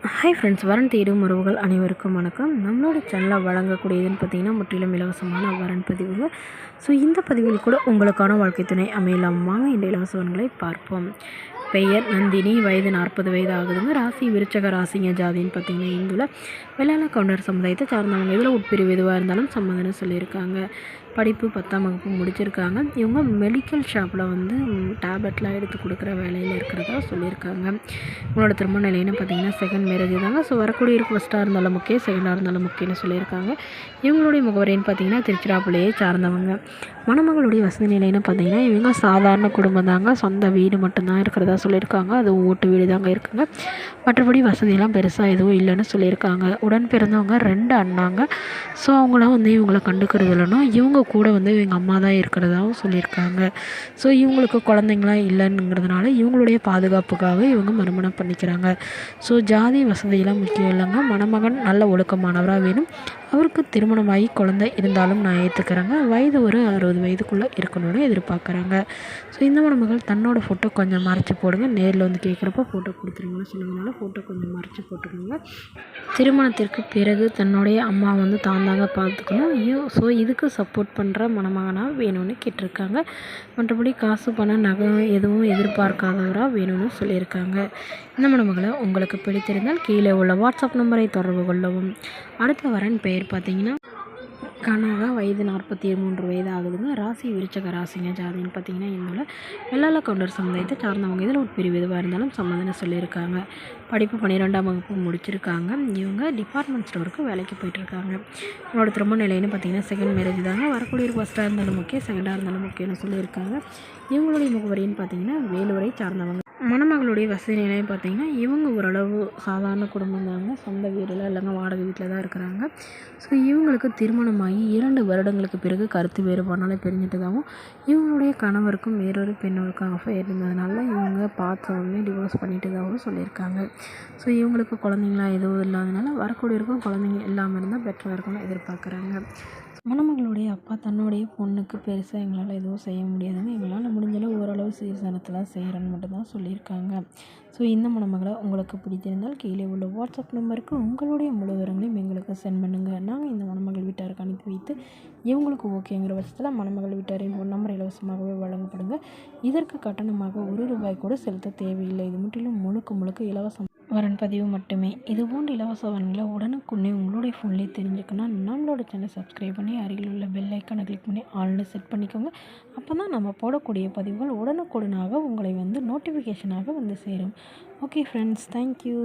Hi friends, வரன் தேடும் உறவுகள் அனைவருக்கும் வணக்கம். நம்மளோட சேனலில் வழங்கக்கூடியதுன்னு பார்த்தீங்கன்னா முற்றிலும் இலவசமான வரன் பதிவுகள். ஸோ இந்த பதிவில் கூட உங்களுக்கான வாழ்க்கை துணை அமையலாம். வாங்க இந்த இலவசங்களை பார்ப்போம். பெயர் நந்தினி, வயது 40 வயது ஆகுதுங்க. ராசி விருச்சக ராசிங்க. ஜாதின்னு பார்த்தீங்கன்னா இந்துல வெள்ளாள கவுண்டர் சமுதாயத்தை சார்ந்தவங்க. இதில் உட்பிரிவு எதுவாக இருந்தாலும் சம்மதம்னு சொல்லியிருக்காங்க. படிப்பு 10ஆம் வகுப்பு முடிச்சிருக்காங்க. இவங்க மெடிக்கல் ஷாப்பில் வந்து டேப்லெட்லாம் எடுத்து கொடுக்குற வேலையில் இருக்கிறதா சொல்லியிருக்காங்க. இவங்களோட திருமண நிலைன்னு பார்த்தீங்கன்னா செகண்ட் மேரேஜ் தாங்க. ஸோ வரக்கூடிய ஃபஸ்ட்டாக இருந்தாலும் ஓகே, செகண்டாக இருந்தாலும் ஓகேன்னு சொல்லியிருக்காங்க. இவங்களுடைய முகவரின்னு பார்த்தீங்கன்னா திருச்சிராப்பள்ளியை சார்ந்தவங்க. மணமகளுடைய வசதி நிலைன்னு பார்த்தீங்கன்னா இவங்க சாதாரண குடும்பம் தாங்க. சொந்த வீடு மட்டும்தான் இருக்கிறதா சொல்லியிருக்காங்க. அதுவும் ஓட்டு வீடு தாங்க இருக்குங்க. மற்றபடி வசதியெல்லாம் பெருசாக எதுவும் இல்லைன்னு சொல்லியிருக்காங்க. உடன் பிறந்தவங்க 2 அண்ணாங்க. ஸோ அவங்களாம் வந்து இவங்களை கண்டுக்கிறது இல்லைன்னா இவங்க கூட வந்து இவங்க அம்மா தான் இருக்கிறதாகவும் சொல்லியிருக்காங்க. ஸோ இவங்களுக்கு குழந்தைங்களாம் இல்லைங்கிறதுனால இவங்களுடைய பாதுகாப்புக்காக இவங்க மறுமணம் பண்ணிக்கிறாங்க. ஸோ ஜாதி வசதியெல்லாம் முக்கியம் இல்லைங்க. மணமகன் நல்ல ஒழுக்கமானவராக வேணும். அவருக்கு திருமணமாகி குழந்தை இருந்தாலும் நான் ஏற்றுக்கிறேங்க. வயது ஒரு 60 வயதுக்குள்ளே இருக்கணும்னு எதிர்பார்க்குறாங்க. ஸோ இந்த மணமகள் தன்னோட ஃபோட்டோ கொஞ்சம் மறைச்சி போடுங்க. நேரில் வந்து கேட்குறப்ப ஃபோட்டோ கொடுத்துருங்கன்னு சொன்னதுனால ஃபோட்டோ கொஞ்சம் மறைச்சி போட்டுக்கோங்க. திருமணத்திற்கு பிறகு தன்னுடைய அம்மா வந்து தான் தாங்க பார்த்துக்கணும். ஸோ இதுக்கு சப்போர்ட் பண்ணுற மணமகனாக வேணும்னு கேட்டிருக்காங்க. மற்றபடி காசு பணம் நகை எதுவும் எதிர்பார்க்காதவராக வேணும்னு சொல்லியிருக்காங்க. இந்த மணமகளை உங்களுக்கு பிடித்திருந்தால் கீழே உள்ள வாட்ஸ்அப் நம்பரை தொடர்பு கொள்ளவும். அடுத்த வரன் பெயர் பார்த்தீங்கன்னா கனகா, வயது 43 வயது ஆகுதுங்க. ராசி விருச்சக ராசிங்க. ஜாதின்னு பார்த்தீங்கன்னா இதில் வெள்ளாள கவுண்டர் சமுதாயத்தை சார்ந்தவங்க. இதில் உட்பிரிவு எதுவாக இருந்தாலும் சம்மதம்னு சொல்லியிருக்காங்க. படிப்பு 12ஆம் வகுப்பு முடிச்சிருக்காங்க. இவங்க டிபார்ட்மெண்ட் ஸ்டோருக்கு வேலைக்கு போயிட்டுருக்காங்க. இவங்களோட திருமண நிலைன்னு பார்த்தீங்கன்னா செகண்ட் மேரேஜ் தாங்க. வரக்கூடிய ஃபஸ்ட்டாக இருந்தாலும் ஓகே, செகண்டாக இருந்தாலும் ஓகேன்னு சொல்லியிருக்காங்க. இவங்களுடைய முகவரின்னு பார்த்தீங்கன்னா வேலூரை சார்ந்தவங்க. மணமகளுடைய வசதி நிலையம் பார்த்தீங்கன்னா இவங்க ஓரளவு சாதாரண குடும்பம் தாங்க. சொந்த வீடில் இல்லைங்க, வாடகை வீட்டில் தான் இருக்கிறாங்க. ஸோ இவங்களுக்கு திருமணமாகி 2 வருடங்களுக்கு பிறகு கருத்து வேறுபாடுனால பிரிஞ்சிட்டதாகவும் இவங்களுடைய கணவருக்கும் வேறொரு பெண்ணோருக்கும் அஃபேர் இருந்ததுனால இவங்க பார்த்த உடனே டிவோர்ஸ் பண்ணிட்டதாகவும் சொல்லியிருக்காங்க. ஸோ இவங்களுக்கு குழந்தைங்களாம் எதுவும் இல்லாதனால வரக்கூடியவருக்கும் குழந்தைங்க இல்லாமல் இருந்தால் பெட்டராக இருக்கும்னு எதிர்பார்க்குறாங்க. மணமகளுடைய அப்பா தன்னுடைய பொண்ணுக்கு பெருசாக எங்களால் எதுவும் செய்ய முடியாதுங்க. எங்களால் முடிஞ்சளவு ஓரளவு சீர்தனத்தில் செய்கிறேன்னு மட்டும்தான் சொல்லியிருக்காங்க. ஸோ இந்த மணமகளை உங்களுக்கு பிடித்திருந்தால் கீழே உள்ள வாட்ஸ்அப் நம்பருக்கு உங்களுடைய முழு விவரங்களையும் எங்களுக்கு சென்ட் பண்ணுங்கள். நாங்கள் இந்த மணமகள் வீட்டாருக்கு அனுப்பி வைத்து இவங்களுக்கு ஓகேங்கிற பட்சத்தில் மணமகள் வீட்டாரின் ஃபோன் நம்பர் இலவசமாகவே வழங்கப்படுங்க. இதற்கு கட்டணமாக ₹1 கூட செலுத்த தேவையில்லை. இது முற்றிலும் முழுக்க இலவசம் வரன் பதிவு மட்டுமே. இது போன்ற இலவச வரன்களை உடனுக்குடனே உங்களுடைய ஃபோன்லேயே தெரிஞ்சுக்கணும்னா நம்மளோட சேனலை சப்ஸ்கிரைப் பண்ணி அருகில் உள்ள பெல் ஐக்கானை கிளிக் பண்ணி ஆல்னு செட் பண்ணிக்கோங்க. அப்போ தான் நம்ம போடக்கூடிய பதிவுகள் உடனுக்குடனாக உங்களை வந்து நோட்டிஃபிகேஷனாக வந்து சேரும். Okay friends, thank you.